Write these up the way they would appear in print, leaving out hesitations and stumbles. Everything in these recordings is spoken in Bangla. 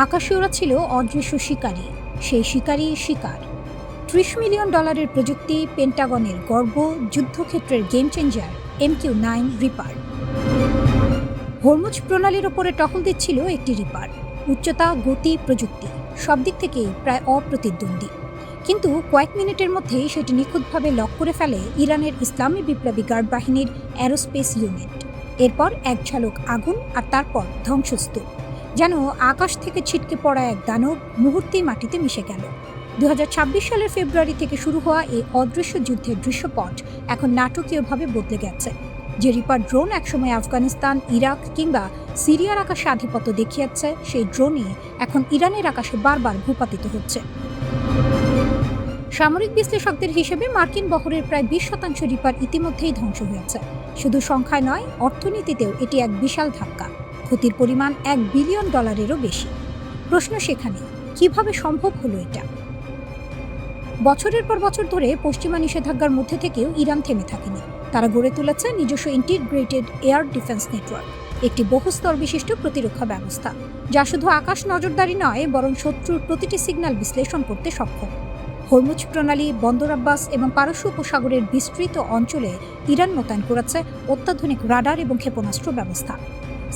আকাশীয়রা ছিল অদৃশ্য শিকারী, সেই শিকারী শিকার। $30 মিলিয়ন প্রযুক্তি, পেন্টাগনের গর্ব, যুদ্ধক্ষেত্রের game changer MQ-9 Reaper. Hormuz প্রণালীর ওপরে টহল দিচ্ছিল একটি রিপার। উচ্চতা, গতি, প্রযুক্তি সব দিক থেকেই প্রায় অপ্রতিদ্বন্দ্বী। কিন্তু কয়েক মিনিটের মধ্যেই সেটি নিখুঁতভাবে লক করে ফেলে ইরানের ইসলামী বিপ্লবী গার্ড বাহিনীর অ্যারোস্পেস ইউনিট। এরপর এক ঝলক আগুন, আর তারপর ধ্বংসস্তূপ। যেন আকাশ থেকে ছিটকে পড়া এক দানব মুহূর্তেই মাটিতে মিশে গেল। 2026 সালের ফেব্রুয়ারি থেকে শুরু হওয়া এই অদৃশ্য যুদ্ধের দৃশ্যপট এখন নাটকীয়ভাবে বদলে গেছে। যে রিপার ড্রোন একসময় আফগানিস্তান, ইরাক কিংবা সিরিয়ার আকাশে আধিপত্য দেখিয়েছে, সেই ড্রোনই এখন ইরানের আকাশে বারবার ভূপাতিত হচ্ছে। সামরিক বিশ্লেষকদের হিসেবে মার্কিন বহরের প্রায় 20% রিপার ইতিমধ্যেই ধ্বংস হয়েছে। শুধু সংখ্যায় নয়, অর্থনীতিতেও এটি এক বিশাল ধাক্কা। ক্ষতির পরিমাণ $1 বিলিয়ন বেশি। প্রশ্ন সেখানে, কিভাবে সম্ভব হলো এটা? বছরের পর বছর ধরে পশ্চিমা নিষেধাজ্ঞার মধ্যে থেকেও ইরান থেমে থাকেনি। তারা গড়ে তুলেছে নিজস্ব ইন্টিগ্রেটেড এয়ার ডিফেন্স নেটওয়ার্ক, একটি বহুস্তর বিশিষ্ট প্রতিরক্ষা ব্যবস্থা, যা শুধু আকাশ নজরদারি নয়, বরং শত্রুর প্রতিটি সিগন্যাল বিশ্লেষণ করতে সক্ষম। হরমুজ প্রণালী, বন্দর আব্বাস এবং পারস্য উপসাগরের বিস্তৃত অঞ্চলে ইরান মোতায়েন করেছে অত্যাধুনিক রাডার এবং ক্ষেপণাস্ত্র ব্যবস্থা।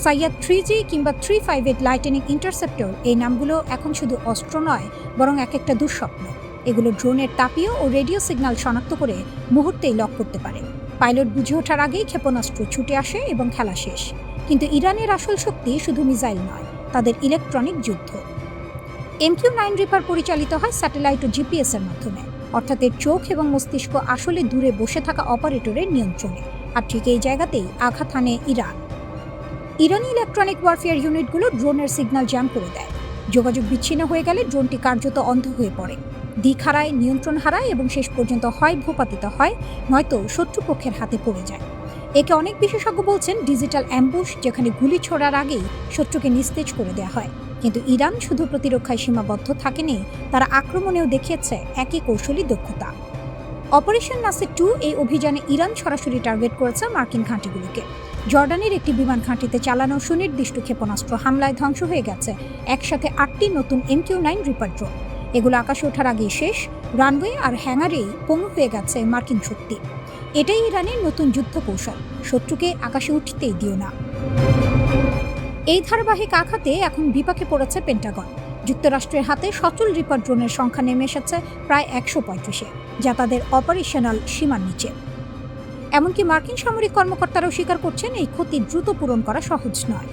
সাইয়াদ 3G কিংবা 358 লাইটেনিং ইন্টারসেপ্টর, এই নামগুলো এখন শুধু অস্ত্র নয়, বরং এক একটা দুঃস্বপ্ন। এগুলো ড্রোনের তাপীয় ও রেডিও সিগন্যাল শনাক্ত করে মুহূর্তেই লক করতে পারে। পাইলট বুঝে ওঠার আগেই ক্ষেপণাস্ত্র ছুটে আসে এবং খেলা শেষ। কিন্তু ইরানের আসল শক্তি শুধু মিসাইল নয়, তাদের ইলেকট্রনিক যুদ্ধ। MQ-9 রিপার পরিচালিত হয় স্যাটেলাইট ও GPS এর মাধ্যমে, অর্থাৎ এর চোখ এবং মস্তিষ্ক আসলে দূরে বসে থাকা অপারেটরের নিয়ন্ত্রণে। আর ঠিক এই জায়গাতেই আঘাত হানে ইরান। ইরানি ইলেকট্রনিক ওয়ারফেয়ার ইউনিটগুলো ড্রোনের সিগন্যাল জ্যাম করে দেয়। যোগাযোগ বিচ্ছিন্ন হয়ে গেলে ড্রোনটি কার্যত অন্ধ হয়ে পড়ে, দিক হারায়, নিয়ন্ত্রণ হারায় এবং শেষ পর্যন্ত হয় ভূপাতিত হয়, নয়তো শত্রুপক্ষের হাতে পড়ে যায়। একে অনেক বিশেষজ্ঞ বলছেন ডিজিটাল অ্যাম্বুশ, যেখানে গুলি ছোড়ার আগেই শত্রুকে নিস্তেজ করে দেওয়া হয়। কিন্তু ইরান শুধু প্রতিরক্ষায় সীমাবদ্ধ থাকেনি, তারা আক্রমণেও দেখিয়েছে একই কৌশলী দক্ষতা। অপারেশন নাসির 2 এই অভিযানে ইরান সরাসরি টার্গেট করেছে মার্কিন ঘাঁটিগুলোকে। জর্ডানের একটি বিমান ঘাঁটিতে চালানো সুনির্দিষ্ট ক্ষেপণাস্ত্র হামলায় ধ্বংস হয়ে গেছে একসাথে 8টি নতুন MQ-9 রিপার ড্রোন। এগুলো আকাশে ওঠার আগেই শেষ, রানওয়ে আর হ্যাঙ্গারেই পঙ্গু হয়ে গেছে মার্কিন শক্তি। এটাই ইরানের নতুন যুদ্ধ কৌশল, শত্রুকে আকাশে উঠতেই দিও না। এই ধারাবাহিক আঘাতে এখন বিপাকে পড়েছে পেন্টাগন। যুক্তরাষ্ট্রের হাতে সচল রিপার ড্রোনের সংখ্যা নেমে এসেছে প্রায় 135-এ, যা তাদের অপারেশনাল সীমার নিচে। এমনকি মার্কিন সামরিক কর্মকর্তারাও স্বীকার করছেন এই ক্ষতি দ্রুত পূরণ করা সহজ নয়।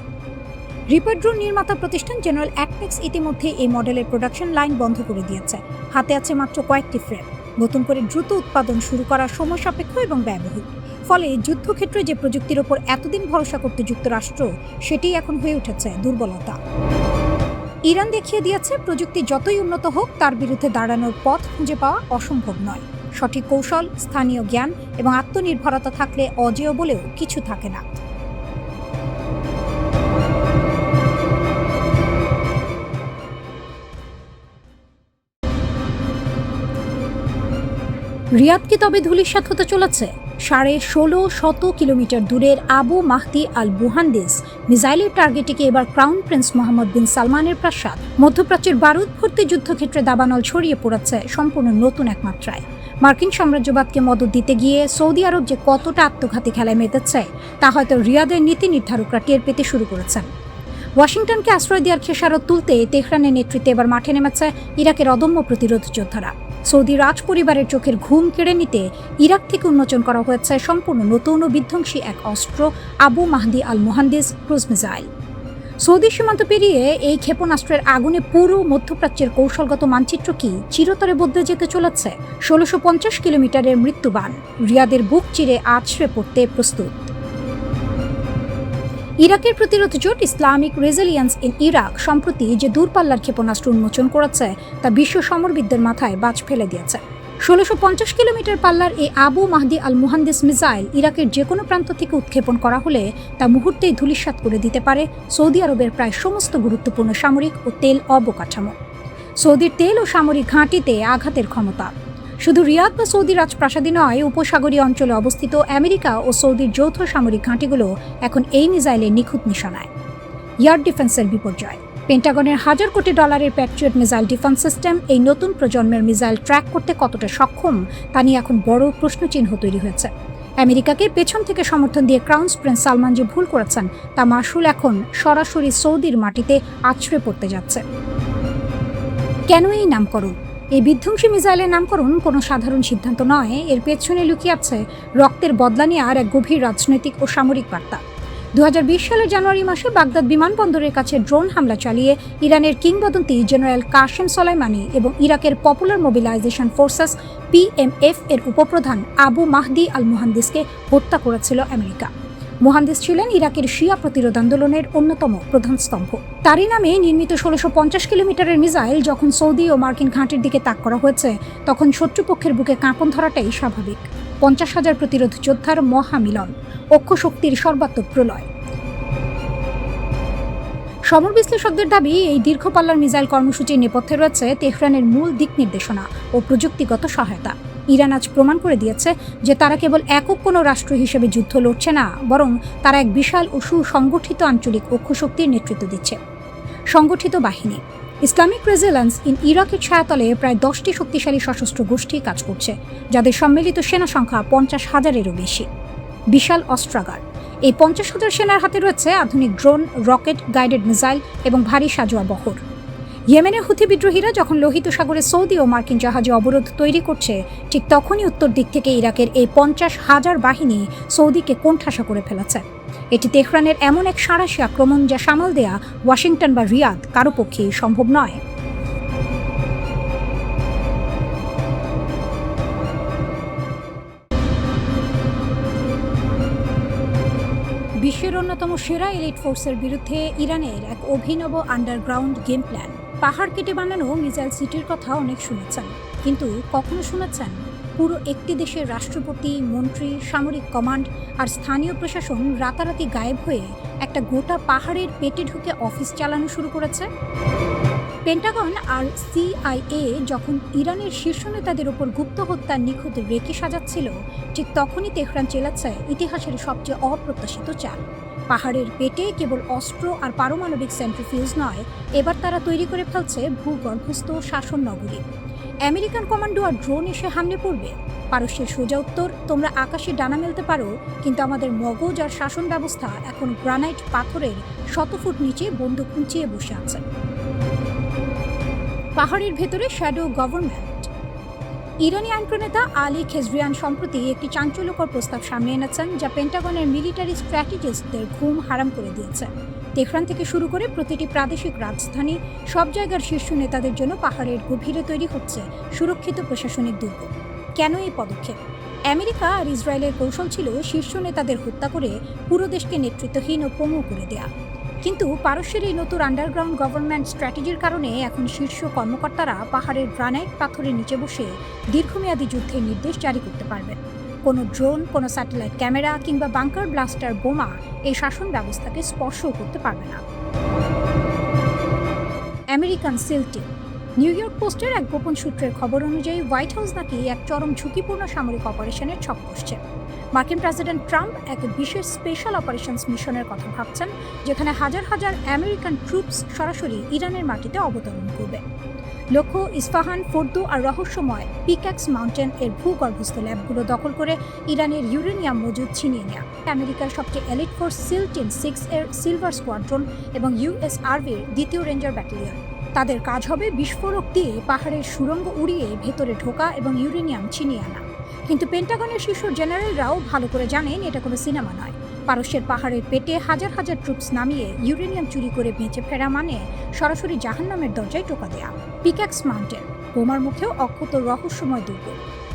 রিপার ড্রোন নির্মাতা প্রতিষ্ঠান জেনারেল অ্যাটমিক্স ইতিমধ্যে এই মডেলের প্রোডাকশন লাইন বন্ধ করে দিয়েছে। হাতে আছে মাত্র কয়েকটি ফ্রেম। নতুন করে দ্রুত উৎপাদন শুরু করা সময় সাপেক্ষ এবং ব্যয়বহুল। ফলে যুদ্ধক্ষেত্রে যে প্রযুক্তির ওপর এতদিন ভরসা করতে যুক্তরাষ্ট্র, সেটিই এখন হয়ে উঠেছে দুর্বলতা। ইরান দেখিয়ে দিয়েছে প্রযুক্তি যতই উন্নত হোক, তার বিরুদ্ধে দাঁড়ানোর পথ খুঁজে পাওয়া অসম্ভব নয়। সঠিক কৌশল, স্থানীয় জ্ঞান এবং আত্মনির্ভরতা থাকলে অজেয় বলেও কিছু থাকে না। রিয়াদ কি তবে ধূলিসাৎ হতে চলেছে? 16,500 কিলোমিটার দূরের আবু মাহদি আল মুহান্দিস মিসাইলের টার্গেটে কি এবার ক্রাউন প্রিন্স মোহাম্মদ বিন সালমানের প্রাসাদ? মধ্যপ্রাচ্যের বারুদ ভর্তি যুদ্ধক্ষেত্রে দাবানল ছড়িয়ে পড়েছে সম্পূর্ণ নতুন এক মাত্রায়। মার্কিন সাম্রাজ্যবাদকে মদত দিতে গিয়ে সৌদি আরব যে কতটা আত্মঘাতী খেলায় মেতেছে, তা হয়তো রিয়াদের নীতি নির্ধারকরা টের পেতে শুরু করেছেন। ওয়াশিংটনকে আশ্রয় দেওয়ার খেসারত তুলতে তেহরানের নেতৃত্বে এবার মাঠে নেমেছে ইরাকের অদম্য প্রতিরোধ যোদ্ধারা। সৌদি রাজ পরিবারের চোখের ঘুম কেড়ে নিতে ইরাক থেকে উন্মোচন করা হয়েছে সম্পূর্ণ নতুন ও বিধ্বংসী এক অস্ত্র, আবু মাহদি আল মুহান্দিস ক্রুজ মিসাইল। সৌদি সীমান্ত পেরিয়ে এই ক্ষেপণাস্ত্রের আগুনে পুরো মধ্যপ্রাচ্যের কৌশলগত মানচিত্র কি চিরতরে বদলে যেতে চলেছে? 1650 কিলোমিটারের মৃত্যুবান রিয়াদের বুক চিরে আছড়ে পড়তে প্রস্তুত। ইরাকের প্রতিরোধ জোট ইসলামিক রেজিলিয়েন্স ইন ইরাক সম্প্রতি যে দূরপাল্লার ক্ষেপণাস্ত্র উন্মোচন করেছে, তা বিশ্ব সমরবিদদের মাথায় বাজ ফেলে দিয়েছে। 1650 কিলোমিটার পাল্লার এই আবু মাহদি আল মুহান্দিস মিসাইল ইরাকের যে কোনো প্রান্ত থেকে উৎক্ষেপণ করা হলে তা মুহূর্তেই ধূলিসাৎ করে দিতে পারে সৌদি আরবের প্রায় সমস্ত গুরুত্বপূর্ণ সামরিক ও তেল অবকাঠামো। সৌদির তেল ও সামরিক ঘাঁটিতে আঘাতের ক্ষমতা। শুধু রিয়াদ বা সৌদি রাজপ্রাসাদী নয়, উপসাগরীয় অঞ্চলে অবস্থিত আমেরিকা ও সৌদির যৌথ সামরিক ঘাঁটিগুলো এখন এই মিসাইলের নিখুঁত নিশানায়। এয়ার ডিফেন্সের বিপর্যয়। পেন্টাগনের $1,000 কোটি প্যাট্রিয়ট মিসাইল ডিফেন্স সিস্টেম এই নতুন প্রজন্মের মিসাইল ট্র্যাক করতে কতটা সক্ষম তা নিয়ে এখন বড় প্রশ্নচিহ্ন তৈরি হয়েছে। আমেরিকাকে পেছন থেকে সমর্থন দিয়ে ক্রাউন প্রিন্স সালমান যে ভুল করেছেন তা মাসুল এখন সরাসরি সৌদির মাটিতে আছড়ে পড়তে যাচ্ছে। কেন এই নামকরণ? এই বিধ্বংসী মিসাইলের নামকরণ কোনো সাধারণ সিদ্ধান্ত নয়, এর পেছনে লুকিয়ে আছে রক্তের বদলা নেওয়ার এক গভীর রাজনৈতিক ও সামরিক বার্তা। 2020 সালের জানুয়ারি মাসে বাগদাদ বিমানবন্দরের কাছে ড্রোন হামলা চালিয়ে ইরানের কিংবদন্তি জেনারেল কাশেম সোলাইমানি এবং ইরাকের পপুলার মোবিলাইজেশন ফোর্সেস PMF এর উপপ্রধান আবু মাহদি আল মুহান্দিসকে হত্যা করেছিল আমেরিকা। মুহান্দিস ছিলেন ইরাকের শিয়া প্রতিরোধ আন্দোলনের অন্যতম প্রধান স্তম্ভ। তারই নামে নির্মিত 1650 কিলোমিটারের মিসাইল যখন সৌদি ও মার্কিন ঘাঁটির দিকে তাক করা হয়েছে তখন শত্রুপক্ষের বুকে কাঁপন ধরাটাই স্বাভাবিক। 50,000 প্রতিরোধ যোদ্ধার মহামিলন, অক্ষশক্তির সর্বাত্মক প্রলয়। সমর বিশ্লেষকদের দাবি এই দীর্ঘ পাল্লার মিসাইল কর্মসূচির নেপথ্যে রয়েছে তেহরানের মূল দিক নির্দেশনা ও প্রযুক্তিগত সহায়তা। ইরান আজ প্রমাণ করে দিয়েছে যে তারা কেবল একক কোনো রাষ্ট্র হিসেবে যুদ্ধ লড়ছে না, বরং তারা এক বিশাল ও সুসংগঠিত আঞ্চলিক অক্ষশক্তির নেতৃত্ব দিচ্ছে। সংগঠিত বাহিনী ইসলামিক রেজিলেন্স ইন ইরাকের ছায়াতলে প্রায় 10টি শক্তিশালী সশস্ত্র গোষ্ঠী কাজ করছে, যাদের সম্মিলিত সেনা সংখ্যা 50,000-এরও বেশি। বিশাল অস্ত্রাগার, এই 50,000 সেনার হাতে রয়েছে আধুনিক ড্রোন, রকেট, গাইডেড মিসাইল এবং ভারী সাজোয়া বহর। ইয়েমেনের হুথি বিদ্রোহীরা যখন লোহিত সাগরে সৌদি ও মার্কিন জাহাজে অবরোধ তৈরি করছে, ঠিক তখনই উত্তর দিক থেকে ইরাকের এই 50,000 বাহিনী সৌদিকে কোণঠাসা করে ফেলেছে। এটি তেহরানের এমন এক সাঁড়াশি আক্রমণ যা সামাল দেয়া ওয়াশিংটন বা রিয়াদ কারো পক্ষেই সম্ভব নয়। বিশ্বের অন্যতম সেরা এলিট ফোর্সের বিরুদ্ধে ইরানের এক অভিনব আন্ডারগ্রাউন্ড গেম প্ল্যান। পাহাড় কেটে বানানো মিসাইল সিটির কথা অনেক শুনেছেন, কিন্তু কখনো শুনেছেন পুরো একটি দেশের রাষ্ট্রপতি, মন্ত্রী, সামরিক কমান্ড আর স্থানীয় প্রশাসন রাতারাতি গায়েব হয়ে একটা গোটা পাহাড়ের পেটে ঢুকে অফিস চালানো শুরু করেছে? পেন্টাগন আর CIA যখন ইরানের শীর্ষ নেতাদের ওপর গুপ্ত হত্যার নিখুঁত রেকি সাজাচ্ছিল, ঠিক তখনই তেহরান চেলাচ্ছে ইতিহাসের সবচেয়ে অপ্রত্যাশিত চাল। পাহাড়ের পেটে কেবল অস্ত্র আর পারমাণবিক সেন্ট্রিফিউজ নয়, এবার তারা তৈরি করে ফেলছে ভূগর্ভস্থ শাসন নগরী। আমেরিকান কমান্ডো আর ড্রোন এসে হামলে পড়বে। পারস্যের সোজা উত্তর, তোমরা আকাশে ডানা মেলতে পারো, কিন্তু আমাদের মগজ আর শাসন ব্যবস্থা এখন গ্রানাইট পাথরের 100 ফুট নিচে বন্দুক উঁচিয়ে বসে আছে। পাহাড়ের ভেতরে শ্যাডো গভর্নমেন্ট। ইরানি আইন প্রণেতা আলী খেজরিয়ান সম্প্রতি একটি চাঞ্চল্যকর প্রস্তাব সামনে এনেছেন, যা পেন্টাগনের মিলিটারি স্ট্র্যাটেজিস্টদের ঘুম হারাম করে দিয়েছে। তেহরান থেকে শুরু করে প্রতিটি প্রাদেশিক রাজধানী, সব জায়গার শীর্ষ নেতাদের জন্য পাহাড়ের গভীরে তৈরি হচ্ছে সুরক্ষিত প্রশাসনিক দুর্গ। কেন এই পদক্ষেপ? আমেরিকা আর ইসরায়েলের কৌশল ছিল শীর্ষ নেতাদের হত্যা করে পুরো দেশকে নেতৃত্বহীন ও পঙ্গু করে দেয়া। কিন্তু পারস্যের এই নতুন আন্ডারগ্রাউন্ড গভর্নমেন্ট স্ট্র্যাটেজির কারণে এখন শীর্ষ কর্মকর্তারা পাহাড়ের গ্রানাইট পাথরের নিচে বসে দীর্ঘমেয়াদী যুদ্ধের নির্দেশ জারি করতে পারবেন। কোনো ড্রোন, কোনো স্যাটেলাইট ক্যামেরা কিংবা বাংকার ব্লাস্টার বোমা এই শাসন ব্যবস্থাকে স্পর্শও করতে পারবে না। American seal team. New York পোস্টের এক গোপন সূত্রের খবর অনুযায়ী হোয়াইট হাউস নাকি এক চরম ঝুঁকিপূর্ণ সামরিক অপারেশনের ছক কষছে। মার্কিন প্রেসিডেন্ট ট্রাম্প এক বিশেষ স্পেশাল অপারেশনস মিশনের কথা ভাবছেন, যেখানে হাজার হাজার আমেরিকান ট্রুপস সরাসরি ইরানের মাটিতে অবতরণ করবে। লক্ষ্য ইস্পাহান, ফোর্দো আর রহস্যময় পিক্যাক্স মাউন্টেন এর ভূগর্ভস্থ ল্যাবগুলো দখল করে ইরানের ইউরেনিয়াম মজুদ ছিনিয়ে নেওয়া। আমেরিকার সবচেয়ে এলিট ফোর্স সিল টিম 6 এর সিলভার স্কোয়াড্রন এবং US আর্মির 2য় রেঞ্জার ব্যাটালিয়ন। তাদের কাজ হবে বিস্ফোরক দিয়ে পাহাড়ের সুড়ঙ্গ উড়িয়ে ভেতরে ঢোকা এবং ইউরেনিয়াম ছিনিয়ে আনা। কিন্তু পেন্টাগনের শীর্ষ জেনারেলরাও ভালো করে জানেন এটা কোনো সিনেমা নয়। পারস্যের পাহাড়ের পেটে হাজার হাজার ট্রুপস নামিয়ে ইউরেনিয়াম চুরি করে বেঁচে ফেরা মানে সরাসরি জাহান্নামের দরজায় টোকা দেয়া। পিক্যাক্স মাউন্টেন, বোমার মুখেও অক্ষত রহস্যময় দুর্গ।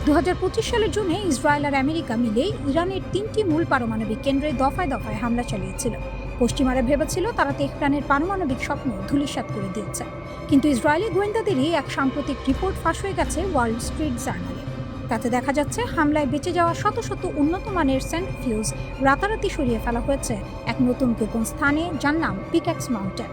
2025 সালের জুনে ইসরায়েল আর আমেরিকা মিলে ইরানের 3টি মূল পারমাণবিক কেন্দ্রে দফায় দফায় হামলা চালিয়েছিল। পশ্চিমারা ভেবেছিল তারা তেহরানের পারমাণবিক স্বপ্ন ধূলিসাৎ করে দিয়েছে, কিন্তু ইসরায়েলি গোয়েন্দাদেরই এক সাম্প্রতিক রিপোর্ট ফাঁস হয়ে গেছে ওয়াল স্ট্রিট জার্নালে। তাতে দেখা যাচ্ছে হামলায় বেঁচে যাওয়া শত শত উন্নত মানের সেন্ট্রিফিউজ রাতারাতি সরিয়ে ফেলা হয়েছে এক নতুন গোপন স্থানে, যার নাম পিক্যাক্স মাউন্টেন।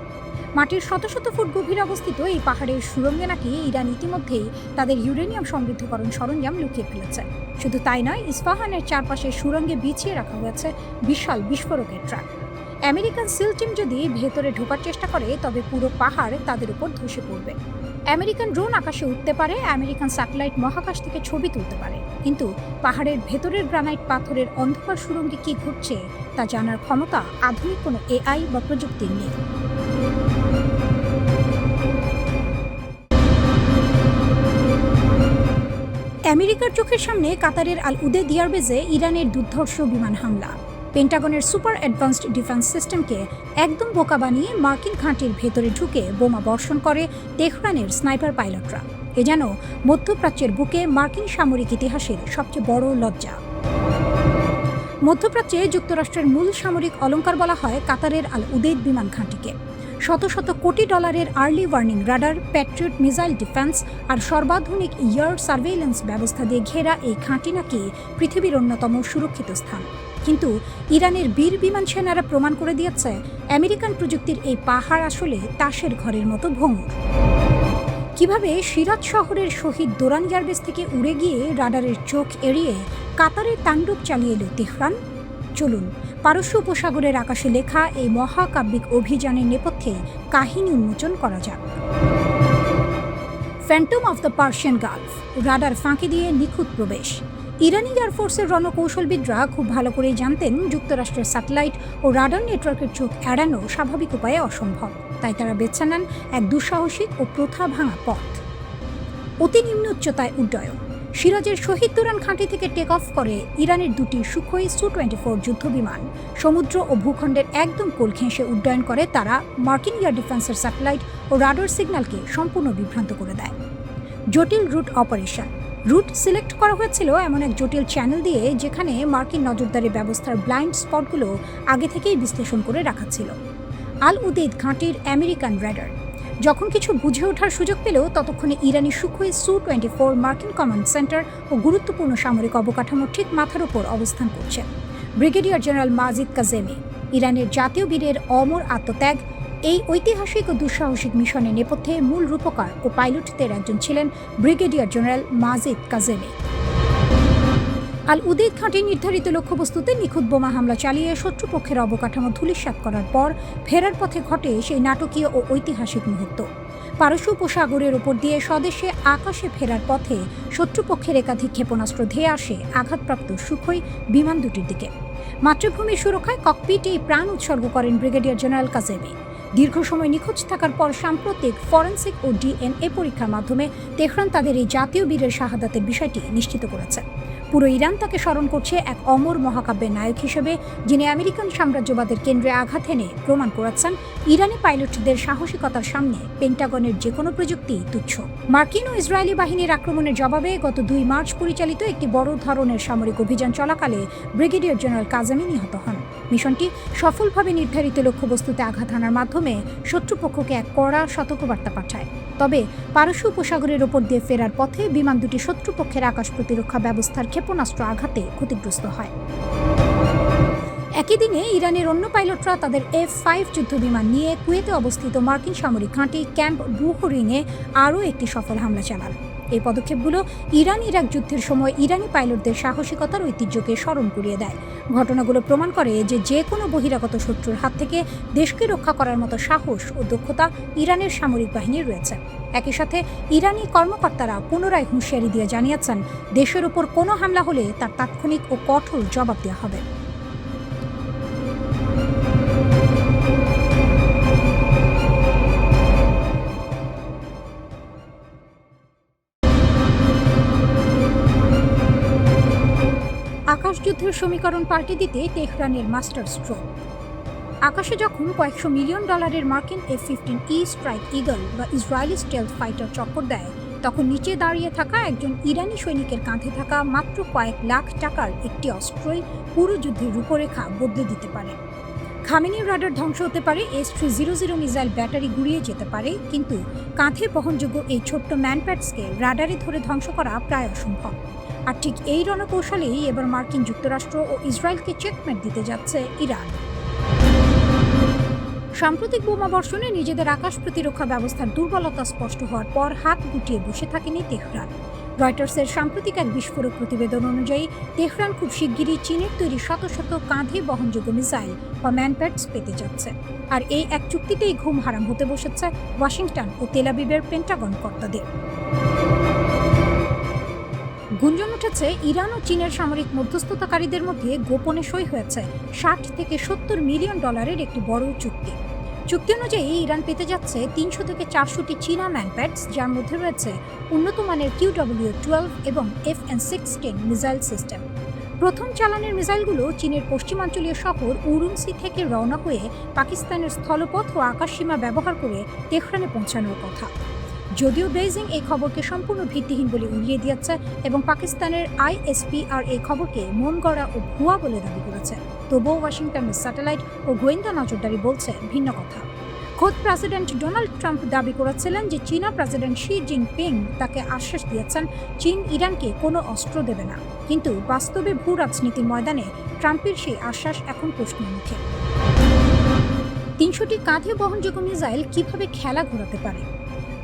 মাটির শত শত ফুট গভীরে অবস্থিত এই পাহাড়ের সুড়ঙ্গে নাকি ইরান ইতিমধ্যেই তাদের ইউরেনিয়াম সমৃদ্ধকরণ সরঞ্জাম লুকিয়ে ফেলেছে। শুধু তাই নয়, ইস্পাহানের চারপাশে সুড়ঙ্গে বিছিয়ে রাখা হয়েছে বিশাল বিস্ফোরকের ট্রাক। আমেরিকান সিল টিম যদি ভেতরে ঢোকার চেষ্টা করে তবে পুরো পাহাড় তাদের উপর ধসে পড়বে। আমেরিকান ড্রোন আকাশে উঠতে পারে, আমেরিকান স্যাটেলাইট মহাকাশ থেকে ছবি তুলতে পারে, কিন্তু পাহাড়ের ভেতরের গ্রানাইট পাথরের অন্ধকার সুড়ঙ্গে কি ঘটছে তা জানার ক্ষমতা আধুনিক কোনো এআই বা প্রযুক্তির নেই। আমেরিকার চোখের সামনে কাতারের আল উদেদ এয়ারবেজে ইরানের দুর্ধর্ষ বিমান হামলা। পেন্টাগনের সুপার অ্যাডভান্সড ডিফেন্স সিস্টেমকে একদম বোকা বানিয়ে মার্কিন ঘাঁটির ভেতরে ঢুকে বোমা বর্ষণ করে তেহরানের স্নাইপার পাইলটরা। এ যেন মধ্যপ্রাচ্যের বুকে মার্কিন সামরিক ইতিহাসের সবচেয়ে বড় লজ্জা। মধ্যপ্রাচ্যে যুক্তরাষ্ট্রের মূল সামরিক অলংকার বলা হয় কাতারের আল উদেদ বিমান ঘাঁটিকে। শত শত কোটি ডলারের early warning radar, Patriot missile defence আর সর্বাধুনিক এয়ার সার্ভেইলেন্স ব্যবস্থা দিয়ে ঘেরা এই ঘাঁটি নাকি পৃথিবীর অন্যতম সুরক্ষিত স্থান। কিন্তু ইরানের বীর বিমান সেনারা প্রমাণ করে দিয়েছে আমেরিকান প্রযুক্তির এই পাহাড় আসলে তাসের ঘরের মতো ভঙ্গুর। কিভাবে সিরাত শহরের শহীদ দোরান এয়ারবেস থেকে উড়ে গিয়ে রাডারের চোখ এড়িয়ে কাতারের তাণ্ডব চালিয়ে এলো তেহরান? চলুন পারস্য উপসাগরের আকাশে লেখা এই মহাকাব্যিক অভিযানের নেপথ্যে কাহিনী উন্মোচন করা যাক। Phantom of the Persian Gulf, radar ফাঁকি দিয়ে নিখুঁত প্রবেশ। ইরানি এয়ারফোর্সের রণকৌশলবিদরা খুব ভালো করেই জানতেন যুক্তরাষ্ট্রের স্যাটেলাইট ও রাডার নেটওয়ার্কের চোখ এড়ানো স্বাভাবিক উপায়ে অসম্ভব। তাই তারা বেছে নেন এক দুঃসাহসিক ও প্রথা ভাঙা পথ। অতি নিম্ন উচ্চতায় উড্ডয়ন। সিরাজের শহীদ দোরান ঘাঁটি থেকে টেক অফ করে ইরানের দুটি সুখোই Su-24 যুদ্ধবিমান সমুদ্র ও ভূখণ্ডের একদম কোল ঘেঁষে উড্ডয়ন করে। তারা মার্কিন এয়ার ডিফেন্সের স্যাটেলাইট ও রাডার সিগন্যালকে সম্পূর্ণ বিভ্রান্ত করে দেয়। জটিল রুট অপারেশন। রুট সিলেক্ট করা হয়েছিল এমন এক জটিল চ্যানেল দিয়ে যেখানে মার্কিন নজরদারি ব্যবস্থার ব্লাইন্ড স্পটগুলো আগে থেকেই বিশ্লেষণ করে রাখা ছিল। আল উদেদ ঘাঁটির আমেরিকান রাডার যখন কিছু বুঝে ওঠার সুযোগ পেল ততক্ষণে ইরানি সুখোই Su-24 মার্কিন কমান্ড সেন্টার ও গুরুত্বপূর্ণ সামরিক অবকাঠামো ঠিক মাথার উপর অবস্থান করছে। ব্রিগেডিয়ার জেনারেল মাজিদ কাজেমি, ইরানের জাতীয় বীরের অমর আত্মত্যাগ। এই ঐতিহাসিক ও দুঃসাহসিক মিশনের নেপথ্যে মূল রূপকার ও পাইলটদের একজন ছিলেন ব্রিগেডিয়ার জেনারেল মাজিদ কাজেমি। আল উদেদ ঘাঁটির নির্ধারিত লক্ষ্যবস্তুতে নিখুঁত বোমা হামলা চালিয়ে শত্রুপক্ষের অবকাঠামো ধূলিসাৎ করার পর ফেরার পথে ঘটে সেই নাটকীয় ও ঐতিহাসিক মুহূর্ত। পারস্য উপসাগরের ওপর দিয়ে স্বদেশে আকাশে ফেরার পথে শত্রুপক্ষের একাধিক ক্ষেপণাস্ত্র ধেয়ে আসে আঘাতপ্রাপ্ত সুখোই বিমান দুটির দিকে। মাতৃভূমির সুরক্ষায় ককপিটেই প্রাণ উৎসর্গ করেন ব্রিগেডিয়ার জেনারেল কাজেমি। দীর্ঘ সময় নিখোঁজ থাকার পর সাম্প্রতিক ফরেন্সিক ও ডিএনএ পরীক্ষার মাধ্যমে তেহরান তাদের এই জাতীয় বীরের শাহাদাতের বিষয়টি নিশ্চিত করেছে। পুরো ইরান তাকে স্মরণ করছে এক অমর মহাকাব্যের নায়ক হিসেবে, যিনি আমেরিকান সাম্রাজ্যবাদের কেন্দ্রে আঘাত এনে প্রমাণ করেছেন ইরানি পাইলটদের সাহসিকতার সামনে পেন্টাগনের যে কোনো প্রযুক্তি তুচ্ছ। মার্কিন ও ইসরায়েলি বাহিনীর আক্রমণের জবাবে গত 2 মার্চ পরিচালিত একটি বড় ধরনের সামরিক অভিযান চলাকালে ব্রিগেডিয়ার জেনারেল কাজেমি নিহত হন। মিশনটি সফলভাবে নির্ধারিত লক্ষ্যবস্তুতে আঘাত হানার মাধ্যমে শত্রুপক্ষকে এক কড়া সতর্কবার্তা পাঠায়। তবে পারস্য উপসাগরের ওপর দিয়ে ফেরার পথে বিমান দুটি শত্রুপক্ষের আকাশ প্রতিরক্ষা ব্যবস্থার ক্ষেপণাস্ত্র আঘাতে ক্ষতিগ্রস্ত হয়। একই দিনে ইরানের অন্য পাইলটরা তাদের F-5 যুদ্ধবিমান নিয়ে কুয়েতে অবস্থিত মার্কিন সামরিক ঘাঁটি ক্যাম্প বুহরিংয়ে আরও একটি সফল হামলা চালান। এই পদক্ষেপগুলো ইরান-ইরাক যুদ্ধের সময় ইরানি পাইলটদের সাহসিকতার ঐতিহ্যকে স্মরণ করিয়ে দেয়। ঘটনাগুলো প্রমাণ করে যে কোনো বহিরাগত শত্রুর হাত থেকে দেশকে রক্ষা করার মতো সাহস ও দক্ষতা ইরানের সামরিক বাহিনীর রয়েছে। একই সাথে ইরানি কর্মকর্তারা পুনরায় হুঁশিয়ারি দিয়ে জানিয়েছেন, দেশের ওপর কোনো হামলা হলে তার তাৎক্ষণিক ও কঠোর জবাব দেওয়া হবে। আকাশযুদ্ধের সমীকরণ পাল্টে দিতে তেহরানের মাস্টার স্ট্রোক। আকাশে যখন কয়েকশো মিলিয়ন ডলারের মার্কিন F-15E স্ট্রাইক ইগল বা ইসরায়েলি স্টেলথ ফাইটার চক্কর দেয়, তখন নিচে দাঁড়িয়ে থাকা একজন ইরানি সৈনিকের কাঁধে থাকা মাত্র কয়েক লাখ টাকার একটি অস্ত্রই পুরো যুদ্ধের রূপরেখা বদলে দিতে পারে। খামেনির রাডার ধ্বংস হতে পারে, S-300 মিসাইল ব্যাটারি গুড়িয়ে যেতে পারে, কিন্তু কাঁধে বহনযোগ্য এই ছোট্ট ম্যানপ্যাডসকে রাডারে ধরে ধ্বংস করা প্রায় অসম্ভব। আর ঠিক এই রণকৌশলেই এবার মার্কিন যুক্তরাষ্ট্র ও ইসরায়েলকে চেকমেট দিতে যাচ্ছে ইরান। সাম্প্রতিক বোমা বর্ষণে নিজেদের আকাশ প্রতিরক্ষা ব্যবস্থার দুর্বলতা স্পষ্ট হওয়ার পর হাত গুটিয়ে বসে থাকেনি তেহরান। রয়টার্সের সাম্প্রতিক এক বিস্ফোরক প্রতিবেদন অনুযায়ী তেহরান খুব শিগগিরই চীনের তৈরি শত শত কাঁধে বহনযোগ্য মিসাইল বা ম্যানপ্যাডস পেতে যাচ্ছে। আর এই এক চুক্তিতেই ঘুম হারাম হতে বসেছে ওয়াশিংটন ও তেল আবিবের পেন্টাগন কর্তাদের। গুঞ্জন উঠেছে ইরান ও চীনের সামরিক মধ্যস্থতাকারীদের মধ্যে গোপনে সই হয়েছে $60 থেকে $70 মিলিয়ন একটি বড় চুক্তি অনুযায়ী ইরান পেতে যাচ্ছে 300 থেকে 400টি চীনা ম্যানপ্যাডস, যার মধ্যে রয়েছে উন্নত মানের QW-12 এবং FN-16 মিসাইল সিস্টেম। প্রথম চালানের মিসাইলগুলো চীনের পশ্চিমাঞ্চলীয় শহর উরুমসি থেকে রওনা হয়ে পাকিস্তানের স্থলপথ ও আকাশসীমা ব্যবহার করে তেহরানে পৌঁছানোর কথা। যদিও বেইজিং এই খবরকে সম্পূর্ণ ভিত্তিহীন বলে উড়িয়ে দিয়েছে এবং পাকিস্তানের ISPR এই খবরকে মন গড়া ও ভুয়া বলে দাবি করেছে, তবুও ওয়াশিংটনের স্যাটেলাইট ও গোয়েন্দা নজরদারি বলছে ভিন্ন কথা। খোদ প্রেসিডেন্ট ডোনাল্ড ট্রাম্প দাবি করেছিলেন যে চীনা প্রেসিডেন্ট শি জিনপিং তাকে আশ্বাস দিয়েছেন চীন ইরানকে কোনো অস্ত্র দেবে না, কিন্তু বাস্তবে ভূ রাজনীতির ময়দানে ট্রাম্পের সেই আশ্বাস এখন প্রশ্নের মুখে। 300টি কাঁধে বহনযোগ্য মিসাইল কিভাবে খেলা ঘোরাতে পারে?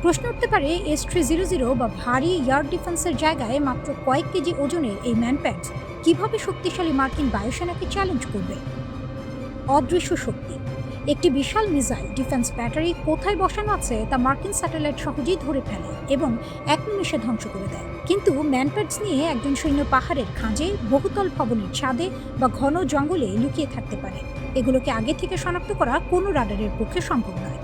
প্রশ্ন উঠতে পারে, S-300 বা ভারী এয়ার ডিফেন্সের জায়গায় মাত্র কয়েক কেজি ওজনের এই ম্যানপ্যাডস কিভাবে শক্তিশালী মার্কিন বায়ুসেনাকে চ্যালেঞ্জ করবে? অদৃশ্য শক্তি। একটি বিশাল মিসাইল ডিফেন্স ব্যাটারি কোথায় বসানো আছে তা মার্কিন স্যাটেলাইট সহজেই ধরে ফেলে এবং এক নিমেষে ধ্বংস করে দেয়। কিন্তু ম্যানপ্যাডস নিয়ে একজন সৈন্য পাহাড়ের খাঁজে, বহুতল ভবনের ছাদে বা ঘন জঙ্গলে লুকিয়ে থাকতে পারে। এগুলোকে আগে থেকে শনাক্ত করা কোনো রাডারের পক্ষে সম্ভব নয়।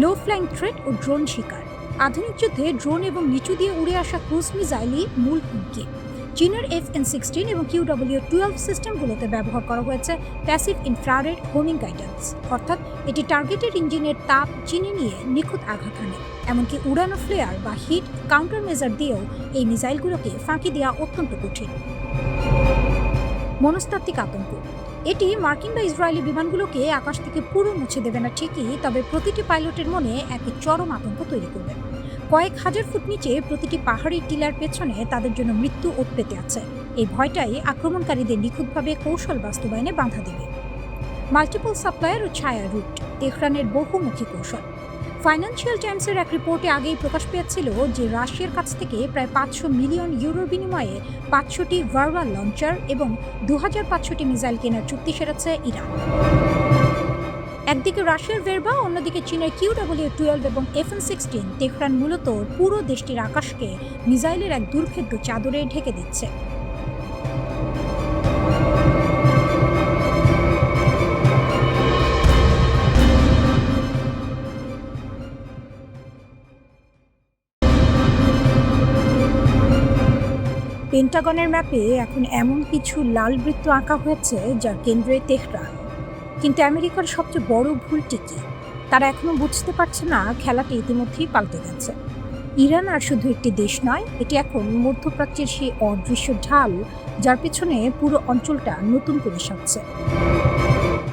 লো ফ্লাইং থ্রেট ও ড্রোন শিকার। আধুনিক যুদ্ধে ড্রোন এবং নিচু দিয়ে উড়ে আসা ক্রুজ মিসাইলই মূল হুমকি। চীনের FN-16 এবং QW-12 সিস্টেমগুলোতে ব্যবহার করা হয়েছে প্যাসিভ ইনফ্রারেড হোমিং গাইডেন্স, অর্থাৎ এটি টার্গেটের ইঞ্জিনের তাপ চিনে নিয়ে নিখুঁত আঘাত হানে। এমনকি উড়ানো ফ্লেয়ার বা হিট কাউন্টার মেজার দিয়েও এই মিসাইলগুলোকে ফাঁকি দেওয়া অত্যন্ত কঠিন। মনস্তাত্ত্বিক আতঙ্ক। এটি মার্কিন বা ইসরায়েলি বিমানগুলোকে আকাশ থেকে পুরো মুছে দেবে না ঠিকই, তবে প্রতিটি পাইলটের মনে এক চরম আতঙ্ক তৈরি করবে। কয়েক হাজার ফুট নিচে প্রতিটি পাহাড়ি টিলার পেছনে তাদের জন্য মৃত্যু ওত পেতে আছে। এই ভয়টাই আক্রমণকারীদের নিখুঁতভাবে কৌশল বাস্তবায়নে বাধা দেবে। মাল্টিপল সাপ্লায়ার ও ছায়া রুট। তেহরানের বহুমুখী কৌশল। ফাইন্যান্সিয়াল টাইমসের এক রিপোর্টে আগেই প্রকাশ পেয়েছিল যে রাশিয়ার কাছ থেকে প্রায় 500 মিলিয়ন ইউরোর বিনিময়ে 500টি ভার্বাল লঞ্চার এবং 2500টি মিসাইল কেনার চুক্তি সেরেছে ইরান। একদিকে রাশিয়ার ভেরবা, অন্যদিকে চীনের QW-12 এবং FN-16। তেহরান মূলত পুরো দেশটির আকাশকে মিসাইলের এক দুর্ভেদ্য চাদরে ঢেকে দিচ্ছে। পেন্টাগনের ম্যাপে এখন এমন কিছু লাল বৃত্ত আঁকা হয়েছে যার কেন্দ্রে তেহরান। কিন্তু আমেরিকার সবচেয়ে বড় ভুলটি কি? তারা এখনো বুঝতে পারছে না খেলাটি ইতিমধ্যেই পাল্টে গেছে। ইরান আর শুধু একটি দেশ নয়, এটি এখন মধ্যপ্রাচ্যের সেই অদৃশ্য ঢাল যার পেছনে পুরো অঞ্চলটা নতুন করে সাজছে।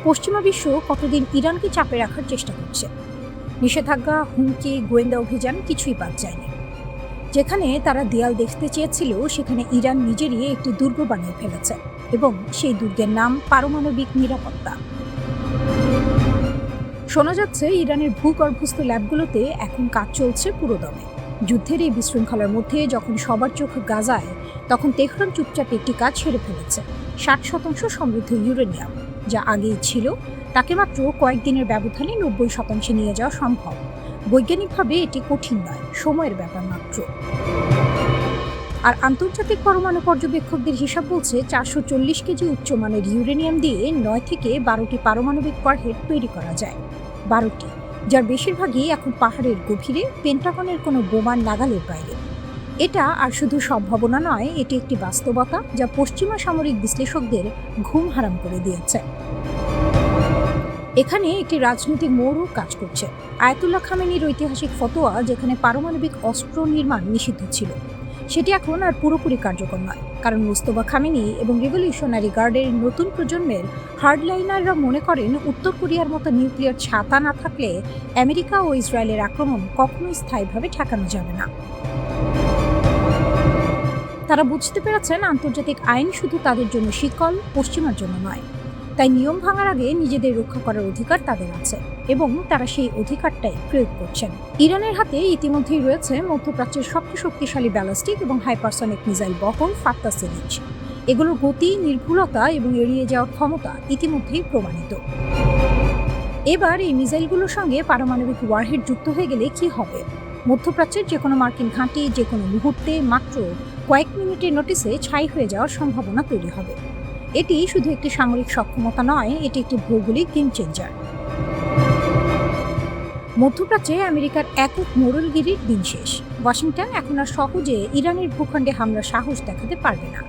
পশ্চিমা বিশ্ব কতদিন ইরানকে চাপে রাখার চেষ্টা করছে। নিষেধাজ্ঞা, হুমকি, গোয়েন্দা অভিযান কিছুই বাদ যায়নি। যেখানে তারা দেয়াল দেখতে চেয়েছিল, সেখানে ইরান নিজেরই একটি দুর্গ বানিয়ে ফেলেছে এবং সেই দুর্গের নাম পারমাণবিক নিরাপত্তা। শোনা যাচ্ছে ইরানের ভূগর্ভস্থ ল্যাবগুলোতে এখন কাজ চলছে পুরোদমে। যুদ্ধের এই বিশৃঙ্খলার মধ্যে যখন সবার চোখ গাজায়, তখন তেহরান চুপচাপ একটি কাজ সেরে ফেলেছে। 60% সমৃদ্ধ ইউরেনিয়াম, যা আগেই ছিল, তাকে মাত্র কয়েকদিনের ব্যবধানে 90% নিয়ে যাওয়া সম্ভব। বৈজ্ঞানিকভাবে এটি কঠিন নয়, সময়ের ব্যাপার মাত্র। আর আন্তর্জাতিক পরমাণু পর্যবেক্ষকদের হিসাব বলছে 440 কেজি উচ্চমানের ইউরেনিয়াম দিয়ে 9 থেকে 12টি পারমাণবিক ওয়ারহেড তৈরি করা যায়। 12টি, যার বেশিরভাগই এখন পাহাড়ের গভীরে, পেন্টাগনের কোনো বোমার নাগালের বাইরে। এটা আর শুধু সম্ভাবনা নয়, এটি একটি বাস্তবতা যা পশ্চিমা সামরিক বিশ্লেষকদের ঘুম হারাম করে দিয়েছে। এখানে একটি রাজনৈতিক মোড়ও কাজ করছে। আয়াতুল্লাহ খামেনির ঐতিহাসিক ফতোয়া, যেখানে পারমাণবিক অস্ত্র নির্মাণ নিষিদ্ধ ছিল, সেটি এখন আর পুরোপুরি কার্যকর নয়, কারণ মুস্তফা খামেনি এবং রিভলিউশনারি গার্ডের নতুন প্রজন্মের হার্ডলাইনাররা মনে করেন উত্তর কোরিয়ার মতো নিউক্লিয়ার ছাতা না থাকলে আমেরিকা ও ইসরায়েলের আক্রমণ কখনোই স্থায়ীভাবে ঠেকানো যাবে না। তারা বুঝতে পেরেছেন আন্তর্জাতিক আইন শুধু তাদের জন্য শিকল, পশ্চিমার জন্য নয়। তাই নিয়ম ভাঙার আগে নিজেদের রক্ষা করার অধিকার তাদের আছে এবং তারা সেই অধিকারটাই প্রয়োগ করছেন। ইরানের হাতে ইতিমধ্যেই রয়েছে মধ্যপ্রাচ্যের সবচেয়ে শক্তিশালী ব্যালিস্টিক এবং হাইপারসনিক মিসাইল বহর ফাত্তা সিরিজ। এগুলোর গতি, নির্ভুলতা এবং এড়িয়ে যাওয়ার ক্ষমতা ইতিমধ্যেই প্রমাণিত। এবার এই মিসাইলগুলোর সঙ্গে পারমাণবিক ওয়ারহেড যুক্ত হয়ে গেলে কি হবে? মধ্যপ্রাচ্যের যে কোনো মার্কিন ঘাঁটি যে কোনো মুহূর্তে মাত্র কয়েক মিনিটের নোটিসে ছাই হয়ে যাওয়ার সম্ভাবনা তৈরি হবে। এটি শুধু একটি সামরিক সক্ষমতা নয়, এটি একটি ভৌগোলিক গেম চেঞ্জার। মধ্যপ্রাচ্যে আমেরিকার একক মোড়লগিরির দিন শেষ। ওয়াশিংটন এখন আর সহজে ইরানের ভূখণ্ডে হামলার সাহস দেখাতে পারবে না,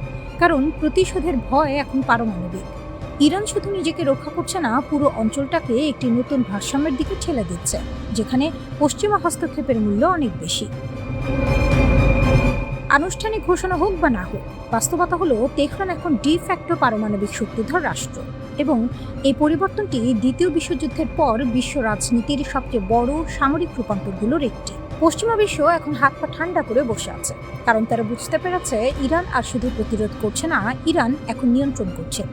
কারণ প্রতিশোধের ভয় এখন পারমাণবিক। ইরান শুধু নিজেকে রক্ষা করছে না, পুরো অঞ্চলটাকে একটি নতুন ভারসাম্যের দিকে ঠেলে দিচ্ছে, যেখানে পশ্চিমা হস্তক্ষেপের মূল্য অনেক বেশি। আনুষ্ঠানিক ঘোষণা হোক বা না হোক, বাস্তবতা হলো তেহরান এখন ডি ফ্যাক্টো পারমাণবিক শক্তিধর রাষ্ট্র, এবং এই পরিবর্তনটি দ্বিতীয় বিশ্বযুদ্ধের পর বিশ্ব রাজনীতির সবচেয়ে বড় সামরিক রূপান্তরগুলোর একটি। পশ্চিমা বিশ্ব এখন হাত পা ঠান্ডা করে বসে আছে, কারণ তারা বুঝতে পেরেছে ইরান আর শুধু প্রতিরোধ করছে না, ইরান এখন নিয়ন্ত্রণ করছে।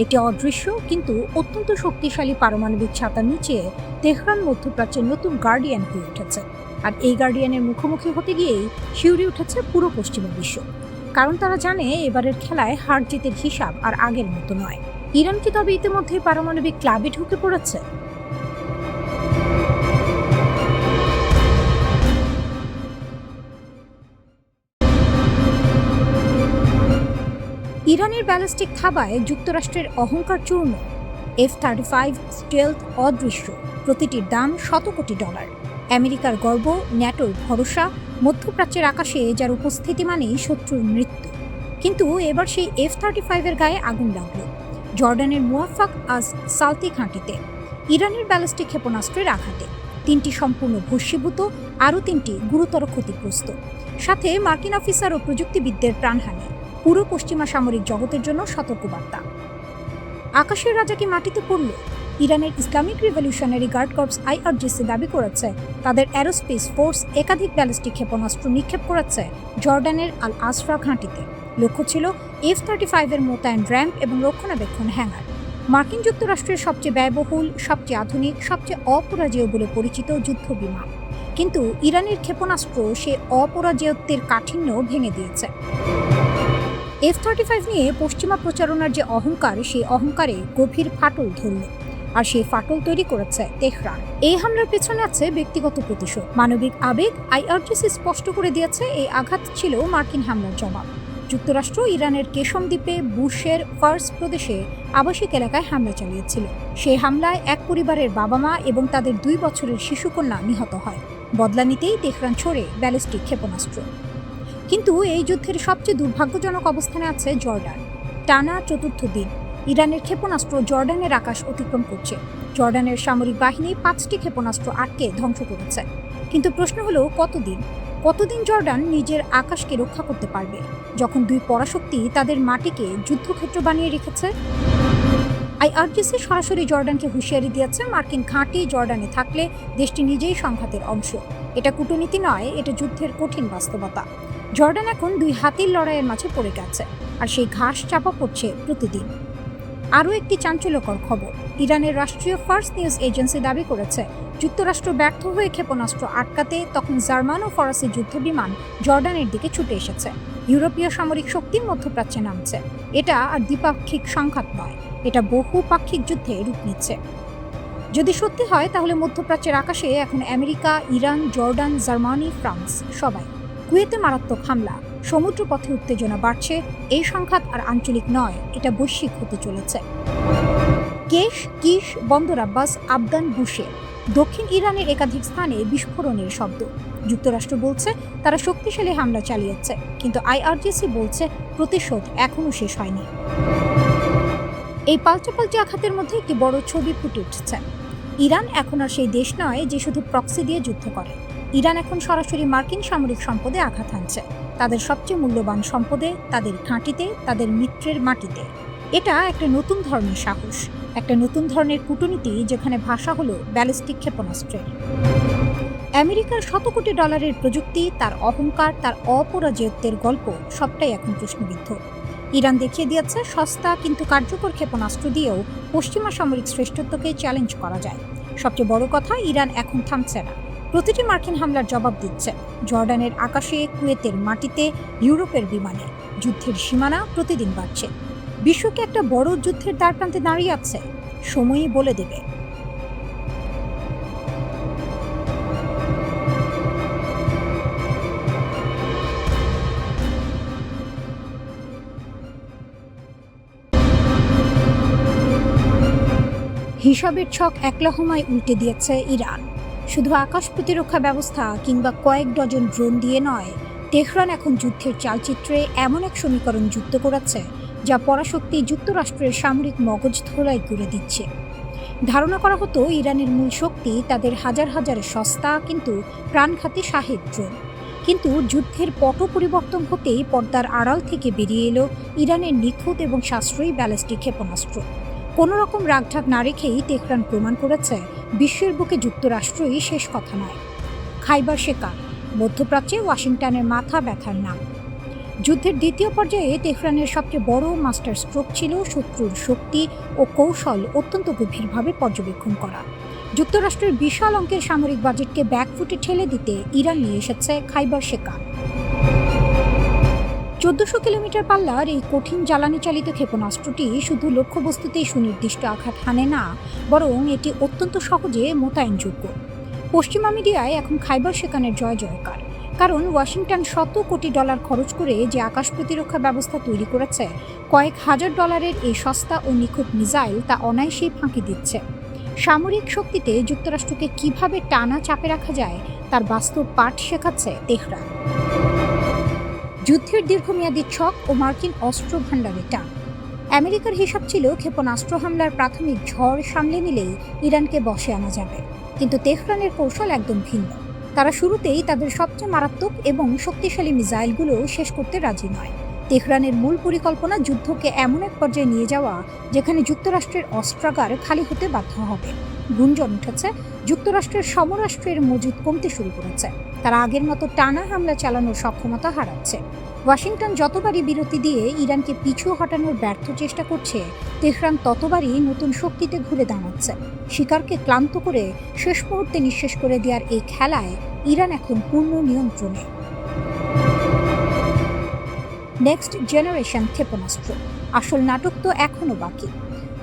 একটি অদৃশ্য কিন্তু অত্যন্ত শক্তিশালী পারমাণবিক ছাতার নিচে তেহরান মধ্যপ্রাচ্যের নতুন গার্ডিয়ান হয়ে উঠেছে। আর এই গার্ডিয়ানের মুখোমুখি হতে গিয়েই শিউরে উঠেছে পুরো পশ্চিমা বিশ্ব, কারণ তারা জানে এবারের খেলায় হার জিতের হিসাব আর আগের মতো নয়। ইরান কি তবে ইতিমধ্যে পারমাণবিক ক্লাবে ঢুকে পড়েছে? ইরানের ব্যালিস্টিক থাবায় যুক্তরাষ্ট্রের অহংকার চূর্ণ। F-35 স্টেলথ অদৃশ্য, প্রতিটির দাম শত কোটি ডলার। আমেরিকার গর্ব, ন্যাটোর ভরসা, মধ্যপ্রাচ্যের আকাশে যার উপস্থিতি মানেই শত্রুর মৃত্যু। কিন্তু এবার সেই F-35 এর গায়ে আগুন লাগলো জর্ডানের মুওয়াফাক আজ সালতি ঘাঁটিতে, ইরানের ব্যালিস্টিক ক্ষেপণাস্ত্রের আঘাতে। 3টি সম্পূর্ণ ভস্মীভূত, আরও 3টি গুরুতর ক্ষতিগ্রস্ত, সাথে মার্কিন অফিসার ও প্রযুক্তিবিদদের প্রাণহানি। পুরো পশ্চিমা সামরিক জগতের জন্য সতর্কবার্তা। আকাশের রাজা কি মাটিতে পড়ল? ইরানের Islamic Revolutionary Guard Corps IRGC দাবি করেছে তাদের অ্যারোস্পেস ফোর্স একাধিক ব্যালিস্টিক ক্ষেপণাস্ত্র নিক্ষেপ করেছে জর্ডানের আল আসফা ঘাঁটিতে। লক্ষ্য ছিল F-35 এর মোতায়েন র্যাম্প এবং রক্ষণাবেক্ষণ হ্যাঙ্গার। মার্কিন যুক্তরাষ্ট্রের সবচেয়ে ব্যয়বহুল, সবচেয়ে আধুনিক, সবচেয়ে অপরাজেয় বলে পরিচিত যুদ্ধ বিমান। কিন্তু ইরানের ক্ষেপণাস্ত্র সে অপরাজেয়ত্বের কাঠিন্য ভেঙে দিয়েছে। F-35 নিয়ে পশ্চিমা প্রচারণার যে অহংকার, সেই অহংকারে গভীর ফাটল ধরল, আর সেই ফাটল তৈরি করেছে তেহরান। এই হামলার পেছনে আছে ব্যক্তিগত প্রতিশোধ, মানবিক আবেগ। IRGC স্পষ্ট করে দিয়েছে এই আঘাত ছিল মার্কিন হামলার জবাব। যুক্তরাষ্ট্র ইরানের কেশম দ্বীপে বুশের ফার্স প্রদেশে আবাসিক এলাকায় হামলা চালিয়েছিল। সেই হামলায় এক পরিবারের বাবা মা এবং তাদের 2 বছরের শিশুকন্যা নিহত হয়। বদলা নিতেই তেহরান ছোড়ে ব্যালিস্টিক ক্ষেপণাস্ত্র। কিন্তু এই যুদ্ধের সবচেয়ে দুর্ভাগ্যজনক অবস্থানে আছে জর্ডান। টানা 4র্থ দিন ইরানের ক্ষেপণাস্ত্র জর্ডানের আকাশ অতিক্রম করছে। জর্ডানের সামরিক বাহিনী 5টি ক্ষেপণাস্ত্র আটকে ধ্বংস করেছে। কিন্তু প্রশ্ন হলো কতদিন জর্ডান নিজের আকাশকে রক্ষা করতে পারবে, যখন 2 পরাশক্তি তাদের মাটিকে যুদ্ধক্ষেত্র বানিয়ে রেখেছে? IRGC সরাসরি জর্ডানকে হুঁশিয়ারি দিয়েছে, মার্কিন ঘাঁটি জর্ডানে থাকলে দেশটি নিজেই সংঘাতের অংশ। এটা কূটনীতি নয়, এটা যুদ্ধের কঠিন বাস্তবতা। জর্ডান এখন 2 হাতির লড়াইয়ের মাঝে পড়ে গেছে, আর সেই ঘাস চাপা পড়ছে প্রতিদিন। আরও একটি চাঞ্চল্যকর খবর, ইরানের রাষ্ট্রীয় ফার্স নিউজ এজেন্সি দাবি করেছে যুক্তরাষ্ট্র ব্যর্থ হয়ে ক্ষেপণাস্ত্র আটকাতে তখন জার্মান ও ফরাসি যুদ্ধবিমান জর্ডানের দিকে ছুটে এসেছে। ইউরোপীয় সামরিক শক্তি মধ্যপ্রাচ্যে নামছে। এটা আর দ্বিপাক্ষিক সংঘাত নয়, এটা বহুপাক্ষিক যুদ্ধে রূপ নিচ্ছে। যদি সত্যি হয় তাহলে মধ্যপ্রাচ্যের আকাশে এখন America, Iran, Jordan, Germany, France সবাই। কুয়েতে মারাত্মক হামলা, সমুদ্রপথে উত্তেজনা বাড়ছে। এই সংঘাত আর আঞ্চলিক নয়, এটা বৈশ্বিক হতে চলেছে। কিশ, বন্দর আব্বাস, আবদান, বুশে, দক্ষিণ ইরানের একাধিক স্থানে বিস্ফোরণের শব্দ। যুক্তরাষ্ট্র বলছে তারা শক্তিশালী হামলা চালিয়েছে, কিন্তু IRGC বলছে প্রতিশোধ এখনও শেষ হয়নি। এই পাল্টাপাল্টি আঘাতের মধ্যে একটি বড় ছবি ফুটে উঠছে। ইরান এখন আর সেই দেশ নয় যে শুধু প্রক্সি দিয়ে যুদ্ধ করে। ইরান এখন সরাসরি মার্কিন সামরিক সম্পদে আঘাত হানছে, তাদের সবচেয়ে মূল্যবান সম্পদে, তাদের ঘাঁটিতে, তাদের মিত্রের মাটিতে। এটা একটা নতুন ধরনের সাহস, একটা নতুন ধরনের কূটনীতি, যেখানে ভাষা হলো ব্যালিস্টিক ক্ষেপণাস্ত্রের। আমেরিকার শত কোটি ডলারের প্রযুক্তি, তার অহংকার, তার অপরাজয়ত্বের গল্প সবটাই এখন প্রশ্নবিদ্ধ। ইরান দেখিয়ে দিয়েছে সস্তা কিন্তু কার্যকর ক্ষেপণাস্ত্র দিয়েও পশ্চিমা সামরিক শ্রেষ্ঠত্বকে চ্যালেঞ্জ করা যায়। সবচেয়ে বড় কথা, ইরান এখন থামছে না, প্রতিটি মার্কিন হামলার জবাব দিচ্ছে। জর্ডানের আকাশে, কুয়েতের মাটিতে, ইউরোপের বিমানে। যুদ্ধের সীমানা প্রতিদিন বাড়ছে। বিশ্বকে একটা বড় যুদ্ধের দ্বারপ্রান্তে দাঁড়িয়ে আছে, সময়ই বলে দেবে। হিসাবের ছক একলহমায় উল্টে দিয়েছে ইরান। শুধু আকাশ প্রতিরক্ষা ব্যবস্থা কিংবা কয়েক ডজন ড্রোন দিয়ে নয়, তেহরান এখন যুদ্ধের চালচিত্রে এমন এক সমীকরণ যুক্ত করেছে যা পরাশক্তি যুক্তরাষ্ট্রের সামরিক মগজ ধোলাই করে দিচ্ছে। ধারণা করা হতো ইরানের মূল শক্তি তাদের হাজার হাজার সস্তা কিন্তু প্রাণঘাতী শাহেদ ড্রোন। কিন্তু যুদ্ধের পট পরিবর্তন হতেই পর্দার আড়াল থেকে বেরিয়ে এলো ইরানের নিখুঁত এবং সাশ্রয়ী ব্যালিস্টিক ক্ষেপণাস্ত্র। কোনো রকম রাগঢাক না রেখেই তেহরান প্রমাণ করেছে বিশ্বের বুকে যুক্তরাষ্ট্রই শেষ কথা নয়। খাইবার শেকার, মধ্যপ্রাচ্যে ওয়াশিংটনের মাথা ব্যথার নাম। যুদ্ধের দ্বিতীয় পর্যায়ে তেহরানের সবচেয়ে বড় মাস্টার স্ট্রোক ছিল শত্রুর শক্তি ও কৌশল অত্যন্ত গভীরভাবে পর্যবেক্ষণ করা। যুক্তরাষ্ট্রের বিশাল অঙ্কের সামরিক বাজেটকে ব্যাকফুটে ঠেলে দিতে ইরান নিয়ে এসেছে খাইবার শেকার। 1400 কিলোমিটার পাল্লার এই কঠিন জ্বালানি চালিত ক্ষেপণাস্ত্রটি শুধু লক্ষ্যবস্তুতেই সুনির্দিষ্ট আঘাত হানে না, বরং এটি অত্যন্ত সহজে মোতায়েনযোগ্য। পশ্চিমা মিডিয়ায় এখন খাইবার শেকানের জয় জয়কার, কারণ ওয়াশিংটন $100 কোটি খরচ করে যে আকাশ প্রতিরক্ষা ব্যবস্থা তৈরি করেছে, কয়েক হাজার ডলারের এই সস্তা ও নিখুঁত মিসাইল তা অনায়াসেই ফাঁকি দিচ্ছে। সামরিক শক্তিতে যুক্তরাষ্ট্রকে কিভাবে টানা চাপে রাখা যায় তার বাস্তব পাঠ শেখাচ্ছে তেহরান। যুদ্ধের দীর্ঘমেয়াদী ছক ও মার্কিন অস্ত্র ভাণ্ডারে টান। আমেরিকার হিসাব ছিল ক্ষেপণাস্ত্র হামলার প্রাথমিক ঝড় সামলে নিলেই ইরানকে বশে আনা যাবে, কিন্তু তেহরানের কৌশল একদম ভিন্ন। তারা শুরুতেই তাদের সবচেয়ে মারাত্মক এবং শক্তিশালী মিসাইলগুলো শেষ করতে রাজি নয়। তেহরানের মূল পরিকল্পনা যুদ্ধকে এমন এক পর্যায়ে নিয়ে যাওয়া যেখানে যুক্তরাষ্ট্রের অস্ত্রাগার খালি হতে বাধ্য হবে। গুঞ্জন উঠেছে যুক্তরাষ্ট্রের সমরাষ্ট্রের মজুদ কমতে শুরু করেছে, তারা আগের মতো টানা হামলা চালানোর সক্ষমতা হারাচ্ছে। ওয়াশিংটন যতবারই বিরতি দিয়ে ইরানকে পিছু হটানোর ব্যর্থ চেষ্টা করছে, তেহরান ততবারই নতুন শক্তিতে ঘুরে দাঁড়াচ্ছে। শিকারকে ক্লান্ত করে শেষ মুহূর্তে নিঃশেষ করে দেওয়ার এই খেলায় ইরান এখন পূর্ণ নিয়ন্ত্রণে। নেক্সট জেনারেশন ক্ষেপণাস্ত্র, আসল নাটক তো এখনো বাকি।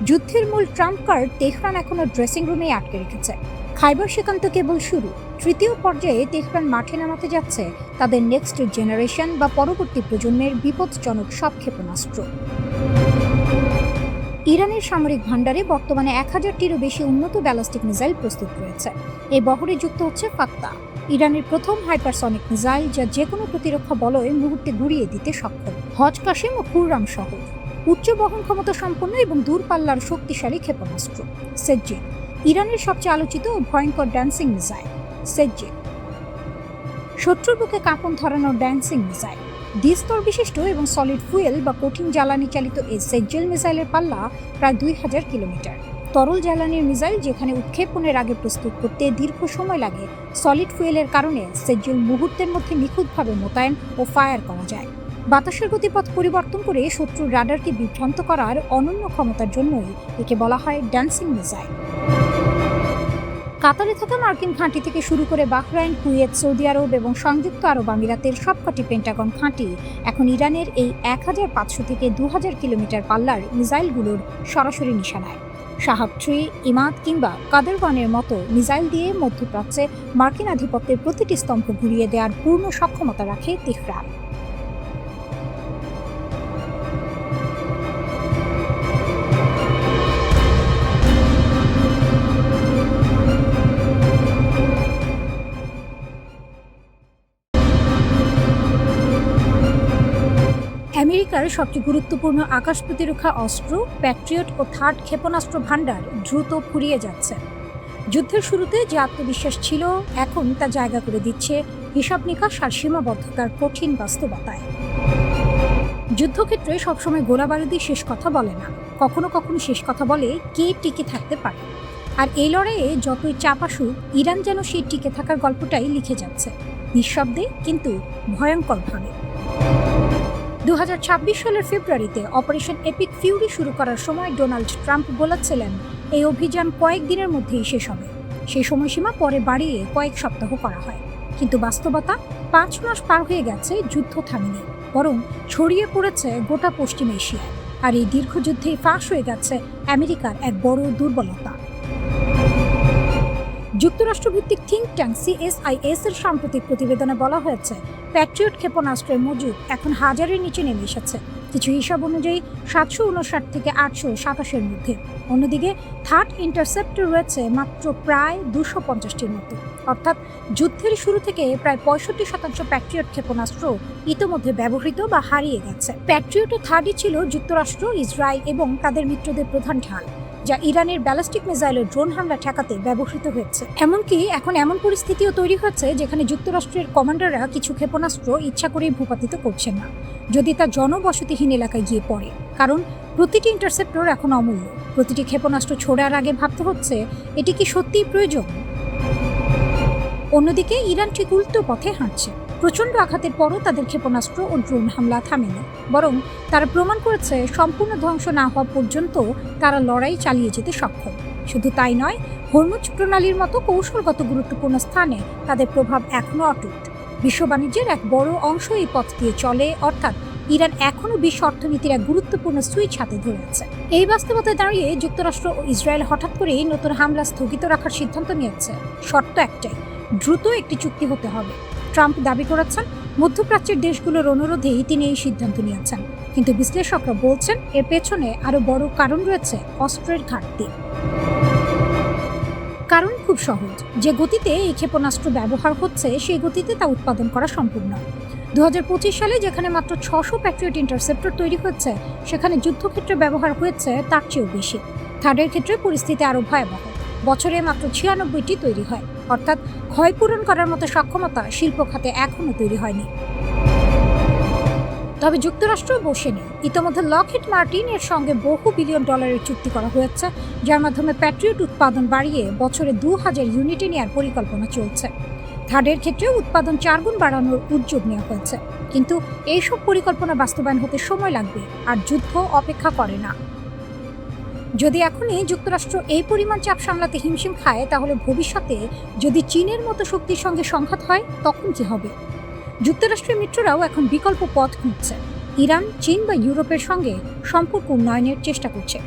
যুদ্ধের মূল ট্রাম্প কার্ড তেহরান এখনো ড্রেসিং রুমে আটকে রেখেছে। খাইবার শেকান তো কেবল শুরু। তৃতীয় পর্যায়ে তেহরান মাঠে নামাতে যাচ্ছে তাদের নেক্সট জেনারেশন বা পরবর্তী প্রজন্মের বিপজ্জনক সব ক্ষেপণাস্ত্র। ইরানের সামরিক ভাণ্ডারে বর্তমানে 1000টিরও বেশি উন্নত ব্যালিস্টিক মিসাইল প্রস্তুত রয়েছে। এই বহরে যুক্ত হচ্ছে ফাত্তা, ইরানের প্রথম হাইপারসনিক মিসাইল যা যে কোনো প্রতিরক্ষা বলয়ে মুহূর্তে গুঁড়িয়ে দিতে সক্ষম। হজ কাসেম ও খুররাম সহ উচ্চ বহন ক্ষমতা সম্পন্ন এবং দূরপাল্লার শক্তিশালী ক্ষেপণাস্ত্র। সেজ্জিদ, ইরানের সবচেয়ে আলোচিত ও ভয়ঙ্কর ড্যান্সিং মিসাইল। সেজ্জিদ শত্রুর বুকে কাঁপন ধরানোর ড্যান্সিং মিসাইল। দ্বিস্তর বিশিষ্ট এবং সলিড ফুয়েল বা কঠিন জ্বালানি চালিত এই সেজ্জেল মিসাইলের পাল্লা প্রায় 2000 কিলোমিটার। তরল জ্বালানির মিসাইল যেখানে উৎক্ষেপণের আগে প্রস্তুত করতে দীর্ঘ সময় লাগে, সলিড ফুয়েলের কারণে সেজ্জেল মুহূর্তের মধ্যে নিখুঁতভাবে মোতায়েন ও ফায়ার করা যায়। বাতাসের গতিপথ পরিবর্তন করে শত্রুর রাডারকে বিভ্রান্ত করার অনন্য ক্ষমতার জন্যই একে বলা হয় ড্যান্সিং মিসাইল। কাতারে থাকা মার্কিন ঘাঁটি থেকে শুরু করে বাহরাইন, কুয়েত, সৌদি আরব এবং সংযুক্ত আরব আমিরাতের সবকটি পেন্টাগন ঘাঁটি এখন ইরানের এই 1500 থেকে 2000 কিলোমিটার পাল্লার মিসাইলগুলোর সরাসরি নিশানায়। শাহাব-3, ইমাদ কিংবা কাদের-1-এর মতো মিসাইল দিয়ে মধ্যপ্রাচ্যে মার্কিন আধিপত্যের প্রতিটি স্তম্ভ ঘুরিয়ে দেওয়ার পূর্ণ সক্ষমতা রাখে তেহরান। আমেরিকার সবচেয়ে গুরুত্বপূর্ণ আকাশ প্রতিরক্ষা অস্ত্র প্যাট্রিয়ট ও থার্ড ক্ষেপণাস্ত্র ভাণ্ডার দ্রুত ফুরিয়ে যাচ্ছে। যুদ্ধের শুরুতে যে আত্মবিশ্বাস ছিল, এখন তা জায়গা করে দিচ্ছে হিসাব নিকাশ আর সীমাবদ্ধতার কঠিন বাস্তবতায়। যুদ্ধক্ষেত্রে সবসময় গোলাবারুদি শেষ কথা বলে না, কখনো কখনো শেষ কথা বলে কে টিকে থাকতে পারে। আর এই লড়াইয়ে যতই চাপ আসুক, ইরান যেন সেই টিকে থাকার গল্পটাই লিখে যাচ্ছে, নিঃশব্দে কিন্তু ভয়ঙ্করভাবে। সালের ফেব্রুয়ারিতে অপারেশন এপিক ফিউরি শুরু করার সময় ডোনাল্ড ট্রাম্প বলেছিলেন এই অভিযান কয়েকদিনের মধ্যেই শেষ হবে। সেই সময়সীমা পরে বাড়িয়ে কয়েক সপ্তাহ করা হয়, কিন্তু বাস্তবতা 5 মাস পার হয়ে গেছে, যুদ্ধ থামেনি, বরং ছড়িয়ে পড়েছে গোটা পশ্চিম এশিয়ায়। আর এই দীর্ঘ যুদ্ধেই ফাঁস হয়ে গেছে আমেরিকার এক বড় দুর্বলতা। যুক্তরাষ্ট্রভিত্তিক থিঙ্ক ট্যাঙ্ক CSIS এর সাম্প্রতিক প্রতিবেদনে বলা হয়েছে প্যাট্রিয়ট ক্ষেপণাস্ত্রের মজুদ এখন 1000-এর নিচে নেমে এসেছে, কিছু হিসাব অনুযায়ী 759 থেকে 827-এর মধ্যে। অন্যদিকে থার্ড ইন্টারসেপ্টর রয়েছে মাত্র প্রায় 250-টির মতো। অর্থাৎ যুদ্ধের শুরু থেকে প্রায় 65% প্যাট্রিয়ট ক্ষেপণাস্ত্র ইতোমধ্যে ব্যবহৃত বা হারিয়ে গেছে। প্যাট্রিয়ট ও থার্ডই ছিল যুক্তরাষ্ট্র, ইসরায়েল এবং তাদের মিত্রদের প্রধান ঢাল, যা ইরানের ব্যালিস্টিক মিসাইলের ড্রোন হামলা ঠেকাতে ব্যবহৃত হয়েছে। এমনকি এখন এমন পরিস্থিতিও তৈরি হচ্ছে যেখানে যুক্তরাষ্ট্রের কমান্ডাররা কিছু ক্ষেপণাস্ত্র ইচ্ছা করেই ভূপাতিত করছেন না, যদি তা জনবসতিহীন এলাকায় গিয়ে পড়ে। কারণ প্রতিটি ইন্টারসেপ্টর এখন অমূল্য। প্রতিটি ক্ষেপণাস্ত্র ছোড়ার আগে ভাবতে হচ্ছে এটি কি সত্যিই প্রয়োজন। অন্যদিকে ইরান ঠিক উল্টো পথে হাঁটছে। প্রচণ্ড আঘাতের পরও তাদের ক্ষেপণাস্ত্র ও ড্রোন হামলা থামেনি, বরং তারা প্রমাণ করেছে সম্পূর্ণ ধ্বংস না হওয়া পর্যন্ত তারা লড়াই চালিয়ে যেতে সক্ষম। শুধু তাই নয়, হরমুজ প্রণালীর মতো কৌশলগত গুরুত্বপূর্ণ স্থানে তাদের প্রভাব এখনও অটুট। বিশ্ব বাণিজ্যের এক বড় অংশ এই পথ দিয়ে চলে, অর্থাৎ ইরান এখনও বিশ্ব অর্থনীতির এক গুরুত্বপূর্ণ সুইচ হাতে ধরে আছে। এই বাস্তবতায় দাঁড়িয়ে যুক্তরাষ্ট্র ও ইসরায়েল হঠাৎ করেই নতুন হামলা স্থগিত রাখার সিদ্ধান্ত নিয়েছে। শর্ত একটাই, দ্রুত একটি চুক্তি হতে হবে। ট্রাম্প দাবি করেছেন মধ্যপ্রাচ্যের দেশগুলোর অনুরোধেই তিনি এই সিদ্ধান্ত নিয়েছেন, কিন্তু বিশ্লেষকরা বলছেন এর পেছনে আরও বড় কারণ রয়েছে অস্ত্রের ঘাটতি। কারণ খুব সহজ, যে গতিতে এই ক্ষেপণাস্ত্র ব্যবহার হচ্ছে সেই গতিতে তা উৎপাদন করা সম্ভব নয়। 2025 সালে যেখানে মাত্র 600 প্যাট্রিয়ট ইন্টারসেপ্টর তৈরি হচ্ছে, সেখানে যুদ্ধক্ষেত্রে ব্যবহার হয়েছে তার চেয়েও বেশি। থার্ডের ক্ষেত্রে পরিস্থিতি আরও ভয়াবহ। বছরে মাত্র 96টি তৈরি হয়, অর্থাৎ ক্ষয়পূরণ করার মতো সক্ষমতা শিল্প খাতে এখনও তৈরি হয়নি। তবে যুক্তরাষ্ট্র বসে নেই। ইতোমধ্যে লকহিড মার্টিন এর সঙ্গে বহু বিলিয়ন ডলারের চুক্তি করা হয়েছে, যার মাধ্যমে প্যাট্রিয়ট উৎপাদন বাড়িয়ে বছরে 2000 ইউনিটে নেওয়ার পরিকল্পনা চলছে। থার্ডের ক্ষেত্রেও উৎপাদন 4 গুণ বাড়ানোর উদ্যোগ নেওয়া হয়েছে, কিন্তু এইসব পরিকল্পনা বাস্তবায়ন হতে সময় লাগবে, আর যুদ্ধ অপেক্ষা করে না। যদি এখনই যুক্তরাষ্ট্র এই পরিমাণ চাপ সামলাতে হিমশিম খায়, তাহলে ভবিষ্যতে যদি চীনের মতো শক্তির সঙ্গে সংঘাত হয়, তখন কি হবে? যুক্তরাষ্ট্রের মিত্ররাও এখন বিকল্প পথ খুঁজছে। ইরান, চীন বা ইউরোপের সঙ্গে সম্পর্ক উন্নয়নের চেষ্টা করছে।